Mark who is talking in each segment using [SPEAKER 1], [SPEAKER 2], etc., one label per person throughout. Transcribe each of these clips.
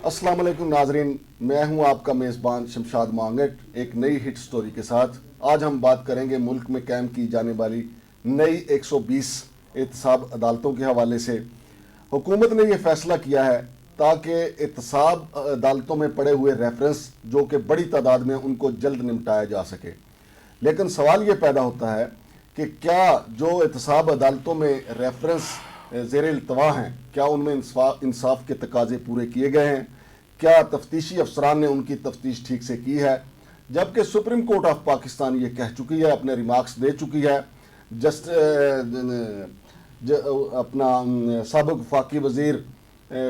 [SPEAKER 1] अस्सलाम वालेकुम नाजरीन, मैं हूं आपका मेज़बान शमशाद मांगट एक नई हिट स्टोरी के साथ। आज हम बात करेंगे मुल्क में कायम की जाने वाली नई 120 एहतसाब अदालतों के हवाले से। हुकूमत ने यह फैसला किया है ताकि एहतसाब अदालतों में पड़े हुए रेफरेंस जो कि बड़ी तादाद में उनको जल्द निपटाया जा सके। लेकिन सवाल ये पैदा होता है कि क्या जो एहतसाब अदालतों में रेफरेंस ज़ेर इल्तवा हैं, क्या उनमें इंसाफ के तकाजे पूरे किए गए हैं? क्या तफ्तीशी अफसरान ने उनकी तफ्तीश ठीक से की है? जबकि सुप्रीम कोर्ट ऑफ पाकिस्तान ये कह चुकी है, अपने रिमार्क्स दे चुकी है। अपना साबिक़ वफाकी वज़ीर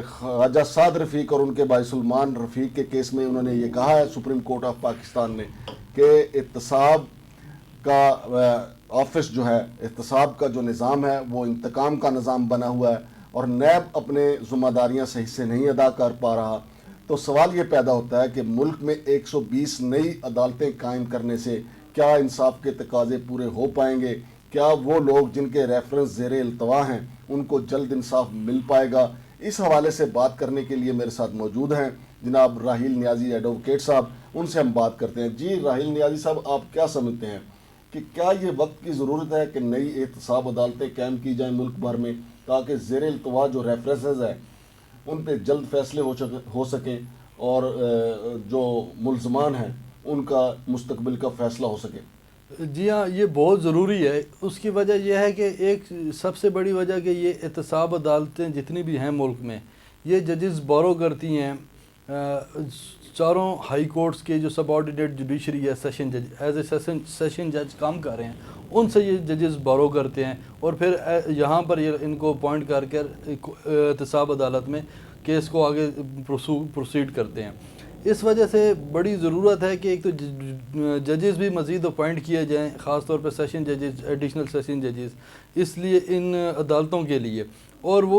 [SPEAKER 1] ख्वाजा साद रफ़ीक और उनके भाई सलमान रफ़ीक के केस में उन्होंने ये कहा है सुप्रीम कोर्ट ऑफ पाकिस्तान ने कि एहतसाब का ऑफिस जो है, एहतसाब का जो निज़ाम है वो इंतकाम का निज़ाम बना हुआ है और नैब अपने ज़िम्मेदारियाँ सही से नहीं अदा कर पा रहा। तो सवाल ये पैदा होता है कि मुल्क में 120 नई अदालतें कायम करने से क्या इंसाफ के तकाजे पूरे हो पाएंगे? क्या वो लोग जिनके रेफरेंस ज़ेर इल्तवा हैं उनको जल्द इंसाफ मिल पाएगा? इस हवाले से बात करने के लिए मेरे साथ मौजूद हैं जनाब राहिल नियाज़ी एडवोकेट साहब। उनसे हम बात करते हैं। जी राहिल नियाज़ी साहब, आप क्या समझते हैं कि क्या ये वक्त की ज़रूरत है कि नई एहतसाब अदालतें कायम की जाएँ मुल्क भर में, ताकि ज़ेर इल्तवा जो रेफरेंसेस हैं उन पर जल्द फैसले हो सकें और जो मुल्ज़मान हैं उनका मुस्तकबिल का फ़ैसला हो सके?
[SPEAKER 2] जी हाँ, ये बहुत ज़रूरी है। उसकी वजह यह है कि एक सबसे बड़ी वजह कि ये एहतसाब अदालतें जितनी भी हैं मुल्क में, ये जजेस बोरो करती हैं चारों हाई कोर्ट्स के जो सबऑर्डिनेट जुडिशरी है, सेशन जज एज ए सेशन जज काम कर रहे हैं, उनसे ये जजेस बोरो करते हैं और फिर यहाँ पर ये इनको अपॉइंट कर एहतसाब अदालत में केस को आगे प्रोसीड करते हैं। इस वजह से बड़ी ज़रूरत है कि एक तो जजेस भी मज़ीद अपॉइंट किए जाएँ, ख़ास तौर पर सेशन जजेस, एडिशनल सेशन जजेस, इसलिए इन अदालतों के लिए। और वो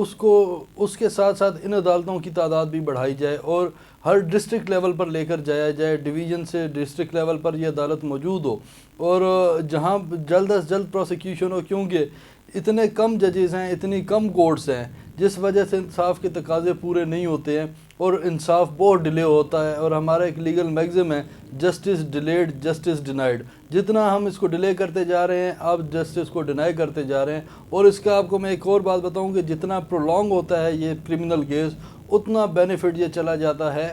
[SPEAKER 2] उसके साथ साथ इन अदालतों की तादाद भी बढ़ाई जाए और हर डिस्ट्रिक्ट लेवल पर लेकर जाया जाए, डिवीज़न से डिस्ट्रिक्ट लेवल पर यह अदालत मौजूद हो और जहाँ जल्द अज जल्द प्रोसिक्यूशन हो, क्योंकि इतने कम जजेस हैं, इतनी कम कोर्ट्स हैं, जिस वजह से इंसाफ के तकाजे पूरे नहीं होते हैं और इंसाफ बहुत डिले होता है। और हमारा एक लीगल मैगज़म है, जस्टिस डिलेड जस्टिस डिनाइड। जितना हम इसको डिले करते जा रहे हैं, आप जस्टिस को डिनाई करते जा रहे हैं। और इसका आपको मैं एक और बात बताऊं कि जितना प्रोलॉन्ग होता है ये क्रिमिनल केस, उतना बेनिफिट ये चला जाता है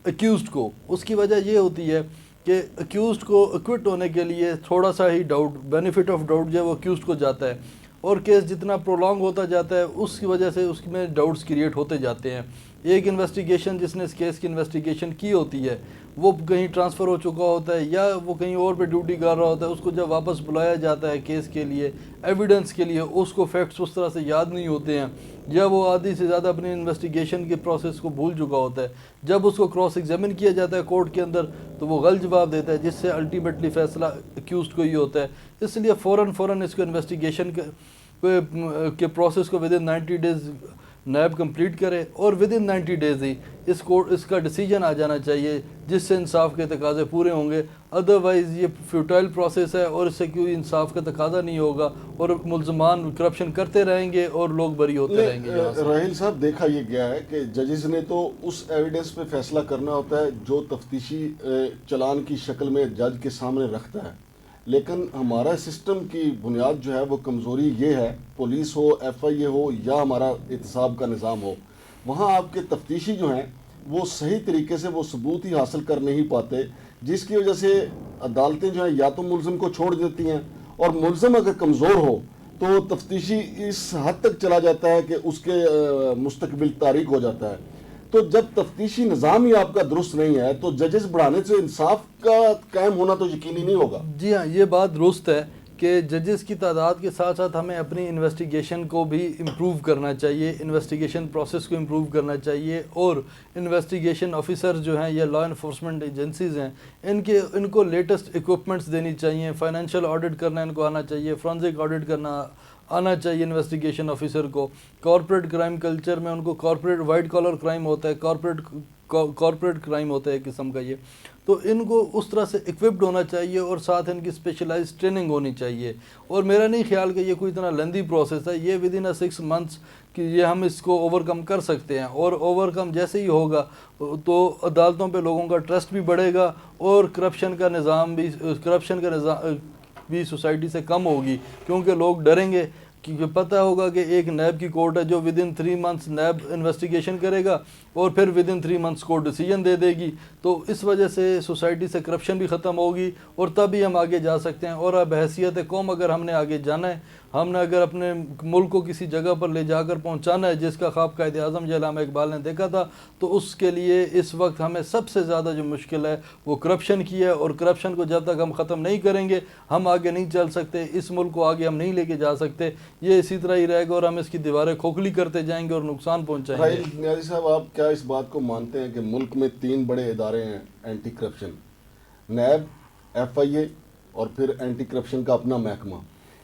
[SPEAKER 2] अक्यूज़्ड को। उसकी वजह ये होती है कि अक्यूज़्ड को एक्विट होने के लिए थोड़ा सा ही डाउट, बेनिफिट ऑफ डाउट जो है वो अक्यूज़्ड को जाता है और केस जितना प्रोलॉन्ग होता जाता है उसकी वजह से उसमें डाउट्स क्रिएट होते जाते हैं। एक इन्वेस्टिगेशन जिसने इस केस की इन्वेस्टिगेशन की होती है वो कहीं ट्रांसफ़र हो चुका होता है या वो कहीं और पे ड्यूटी कर रहा होता है, उसको जब वापस बुलाया जाता है केस के लिए, एविडेंस के लिए, उसको फैक्ट्स उस तरह से याद नहीं होते हैं या वो आधी से ज़्यादा अपनी इन्वेस्टिगेशन के प्रोसेस को भूल चुका होता है। जब उसको क्रॉस एग्जामिन किया जाता है कोर्ट के अंदर तो वो गलत जवाब देता है, जिससे अल्टीमेटली फ़ैसला अक्यूज़्ड को ही होता है। इसलिए फ़ौरन इसको इन्वेस्टिगेशन के प्रोसेस को within 90 days NAB complete करे और विद इन 90 डेज़ ही इसका डिसीजन आ जाना चाहिए, जिससे इंसाफ के तकाजे पूरे होंगे। अदरवाइज़ ये फ्यूटाइल प्रोसेस है और इससे कोई इंसाफ का तकाजा नहीं होगा और मुल्ज़मान करप्शन करते रहेंगे और लोग बरी होते रहेंगे।
[SPEAKER 1] राहिल साहब, देखा ये गया है कि जजेस ने तो उस एविडेंस पे फैसला करना होता है जो तफ्तीशी चलान की शक्ल में जज के सामने रखता है, लेकिन हमारा सिस्टम की बुनियाद जो है वो कमज़ोरी ये है, पुलिस हो, FIA हो या हमारा एहतसाब का निज़ाम हो, वहाँ आपके तफ्तीशी जो हैं वो सही तरीके से वो सबूत ही हासिल कर नहीं पाते, जिसकी वजह से अदालतें जो हैं या तो मुल्ज़िम को छोड़ देती हैं और मुल्ज़िम अगर कमज़ोर हो तो तफ्तीशी इस हद तक चला जाता है कि उसके मुस्तकबिल तारीक हो जाता है। तो जब तफ्तीशी निज़ाम ही आपका दुरुस्त नहीं है तो जजेस बढ़ाने से इंसाफ का कायम होना तो यकीनी नहीं होगा।
[SPEAKER 2] जी हाँ, ये बात दुरुस्त है कि जजेस की तादाद के साथ साथ हमें अपनी इन्वेस्टिगेशन को भी इम्प्रूव करना चाहिए, इन्वेस्टिगेशन प्रोसेस को इम्प्रूव करना चाहिए और इन्वेस्टिगेशन ऑफिसर जो हैं या लॉ इन्फोर्समेंट एजेंसीज़ हैं इनको लेटेस्ट इक्विपमेंट्स देनी चाहिए, फाइनेंशियल ऑडिट करना इनको आना चाहिए, फॉरेंसिक ऑडिट करना आना चाहिए इन्वेस्टिगेशन ऑफिसर को। कॉर्पोरेट क्राइम कल्चर में उनको कॉर्पोरेट वाइट कॉलर क्राइम होता है, کارپوریٹ کرائم ہوتا ہے ایک قسم کا یہ. تو ان کو اس طرح سے اکوپڈ ہونا چاہیے اور ساتھ ان کی اسپیشلائز ٹریننگ ہونی چاہیے. اور میرا نہیں خیال کہ یہ کوئی اتنا لیندی پروسیس ہے, یہ ود ان 6 months کہ یہ ہم اس کو اوور کم کر سکتے ہیں. اور اوور کم جیسے ہی ہوگا تو عدالتوں پہ لوگوں کا ٹرسٹ بھی بڑھے گا اور کرپشن کا نظام بھی سوسائٹی سے کم ہوگی, کیونکہ لوگ ڈریں گے. کیونکہ پتہ ہوگا کہ ایک نیب کی کورٹ ہے جو with in 3 months NAB investigation کرے گا اور پھر with in 3 months court decision دے دے گی. تو اس وجہ سے سوسائٹی سے کرپشن بھی ختم ہوگی اور تبھی ہم آگے جا سکتے ہیں. اور اب حیثیت قوم اگر ہم نے آگے جانا ہے, ہم نے اگر اپنے ملک کو کسی جگہ پر لے جا کر پہنچانا ہے جس کا خواب قائد اعظم علامہ اقبال نے دیکھا تھا, تو اس کے لیے اس وقت ہمیں سب سے زیادہ جو مشکل ہے وہ کرپشن کی ہے. اور کرپشن کو جب تک ہم ختم نہیں کریں گے ہم آگے نہیں چل سکتے, اس ملک کو آگے ہم نہیں لے کے جا سکتے. یہ اسی طرح ہی رہے گا اور ہم اس کی دیواریں کھوکھلی کرتے جائیں گے اور نقصان پہنچائیں گے.
[SPEAKER 1] راہیل نیازی صاحب, آپ کیا اس بات کو مانتے ہیں کہ ملک میں 3 بڑے ادارے ہیں اینٹی کرپشن, نیب, FIA اور پھر اینٹی کرپشن کا اپنا محکمہ,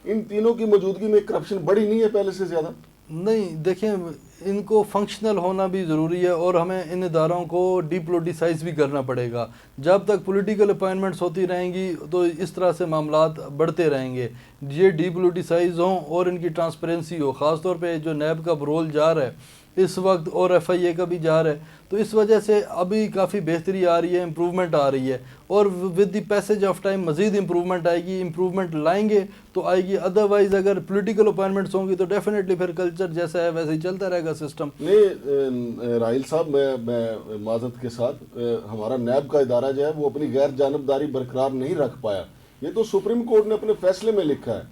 [SPEAKER 1] ان تینوں کی موجودگی میں کرپشن بڑی نہیں ہے پہلے سے زیادہ؟
[SPEAKER 2] نہیں, دیکھیں ان کو فنکشنل ہونا بھی ضروری ہے اور ہمیں ان اداروں کو ڈی پولیٹیسائز بھی کرنا پڑے گا. جب تک پولیٹیکل اپائنٹمنٹس ہوتی رہیں گی تو اس طرح سے معاملات بڑھتے رہیں گے. یہ ڈی پولیٹیسائز ہوں اور ان کی ٹرانسپیرنسی ہو, خاص طور پہ جو نیب کا رول جا رہا ہے اس وقت اور FIA کا بھی جا رہا ہے, تو اس وجہ سے ابھی کافی بہتری آ رہی ہے, امپروومنٹ آ رہی ہے. اور with the passage of time مزید امپروومنٹ آئے گی, امپروومنٹ لائیں گے تو آئے گی. ادروائز اگر پولیٹیکل اپائنٹمنٹس ہوں گی تو ڈیفینیٹلی پھر کلچر جیسا ہے ویسے ہی چلتا رہے گا سسٹم.
[SPEAKER 1] نہیں راہیل صاحب, میں معذرت کے ساتھ, ہمارا نیب کا ادارہ جو ہے وہ اپنی غیر جانبداری برقرار نہیں رکھ پایا. یہ تو سپریم کورٹ نے اپنے فیصلے میں لکھا ہے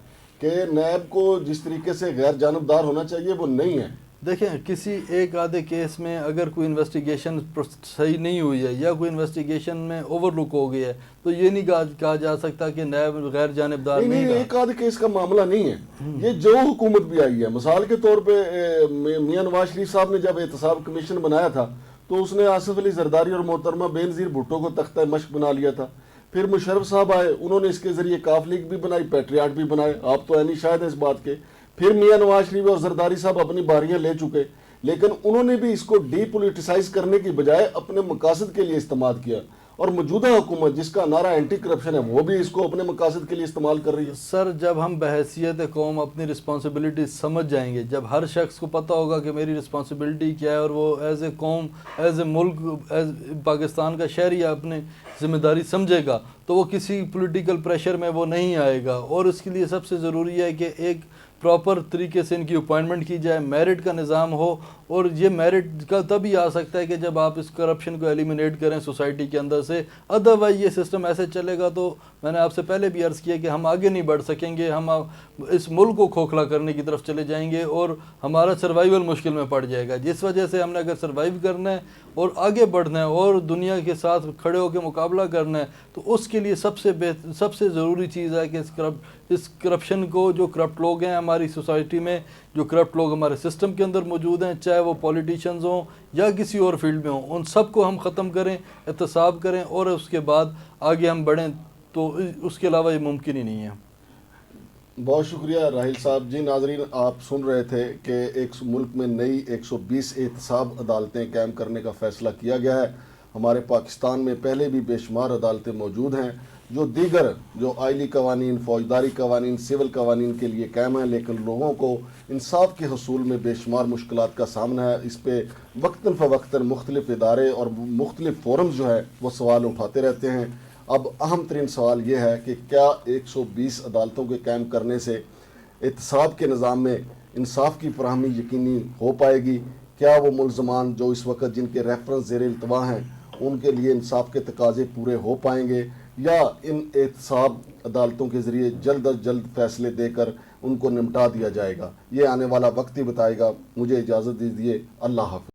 [SPEAKER 1] کہ نیب کو جس طریقے سے غیر جانبدار ہونا چاہیے وہ نہیں ہے.
[SPEAKER 2] دیکھیں کسی ایک آدھے کیس میں اگر کوئی انویسٹیگیشن صحیح نہیں ہوئی ہے یا کوئی انویسٹیگیشن میں اوور لک ہو گیا ہے تو یہ نہیں کہا جا سکتا کہ نیب غیر جانبدار نہیں.
[SPEAKER 1] ایک آدھے کیس کا معاملہ نہیں ہے, یہ جو حکومت بھی آئی ہے. مثال کے طور پہ میاں نواز شریف صاحب نے جب احتساب کمیشن بنایا تھا تو اس نے آصف علی زرداری اور محترمہ بینظیر بھٹو کو تختہ مشق بنا لیا تھا. پھر مشرف صاحب آئے, انہوں نے اس کے ذریعے کاف لیگ بھی بنائی, پیٹریاٹ بھی بنائے, آپ تو عینی شاہد ہیں اس بات کے. پھر میاں نواز شریف اور زرداری صاحب اپنی باریاں لے چکے, لیکن انہوں نے بھی اس کو ڈی پولیٹیسائز کرنے کی بجائے اپنے مقاصد کے لیے استعمال کیا. اور موجودہ حکومت جس کا نعرہ اینٹی کرپشن ہے وہ بھی اس کو اپنے مقاصد کے لیے استعمال کر رہی ہے.
[SPEAKER 2] سر جب ہم بحیثیت قوم اپنی رسپانسبلٹی سمجھ جائیں گے, جب ہر شخص کو پتہ ہوگا کہ میری رسپانسبلٹی کیا ہے اور وہ ایز اے قوم, ایز اے ملک, ایز پاکستان کا شہری اپنے ذمہ داری سمجھے گا, تو وہ کسی پولیٹیکل پریشر میں وہ نہیں آئے گا. اور اس کے لیے سب سے ضروری ہے کہ ایک پراپر طریقے سے ان کی اپوائنٹمنٹ کی جائے, میرٹ کا نظام ہو. اور یہ میرٹ کا تبھی آ سکتا ہے کہ جب آپ اس کرپشن کو ایلیمینیٹ کریں سوسائٹی کے اندر سے. ادروائز یہ سسٹم ایسے چلے گا تو میں نے آپ سے پہلے بھی عرض کیا کہ ہم آگے نہیں بڑھ سکیں گے, ہم اس ملک کو کھوکھلا کرنے کی طرف چلے جائیں گے اور ہمارا سروائیول مشکل میں پڑ جائے گا. جس وجہ سے ہم نے اگر سروائیو کرنا ہے اور آگے بڑھنا ہے اور دنیا کے ساتھ کھڑے ہو کے مقابلہ کرنا ہے تو اس کے لیے سب سے ضروری چیز ہے کہ اس کرپشن کو, جو کرپٹ لوگ ہیں ہماری سوسائٹی میں, جو کرپٹ لوگ ہمارے سسٹم کے اندر موجود ہیں, چاہے وہ پولیٹیشنز ہوں یا کسی اور فیلڈ میں ہوں, ان سب کو ہم ختم کریں, احتساب کریں اور اس کے بعد آگے ہم بڑھیں. تو اس کے علاوہ یہ ممکن ہی نہیں ہے.
[SPEAKER 1] بہت شکریہ راہیل صاحب. جی ناظرین, آپ سن رہے تھے کہ ایک ملک میں نئی 120 احتساب عدالتیں قائم کرنے کا فیصلہ کیا گیا ہے. ہمارے پاکستان میں پہلے بھی بے شمار عدالتیں موجود ہیں جو دیگر جو آئلی قوانین, فوجداری قوانین, سول قوانین کے لیے قائم ہیں, لیکن لوگوں کو انصاف کے حصول میں بے شمار مشکلات کا سامنا ہے. اس پہ وقتاً فوقتاً مختلف ادارے اور مختلف فورمز جو ہے وہ سوال اٹھاتے رہتے ہیں. اب اہم ترین سوال یہ ہے کہ کیا 120 عدالتوں کے قائم کرنے سے احتساب کے نظام میں انصاف کی فراہمی یقینی ہو پائے گی؟ کیا وہ ملزمان جو اس وقت جن کے ریفرنس زیر التوا ہیں ان کے لیے انصاف کے تقاضے پورے ہو پائیں گے, یا ان احتساب عدالتوں کے ذریعے جلد از جلد فیصلے دے کر ان کو نمٹا دیا جائے گا؟ یہ آنے والا وقت ہی بتائے گا. مجھے اجازت دیجیے. اللہ حافظ.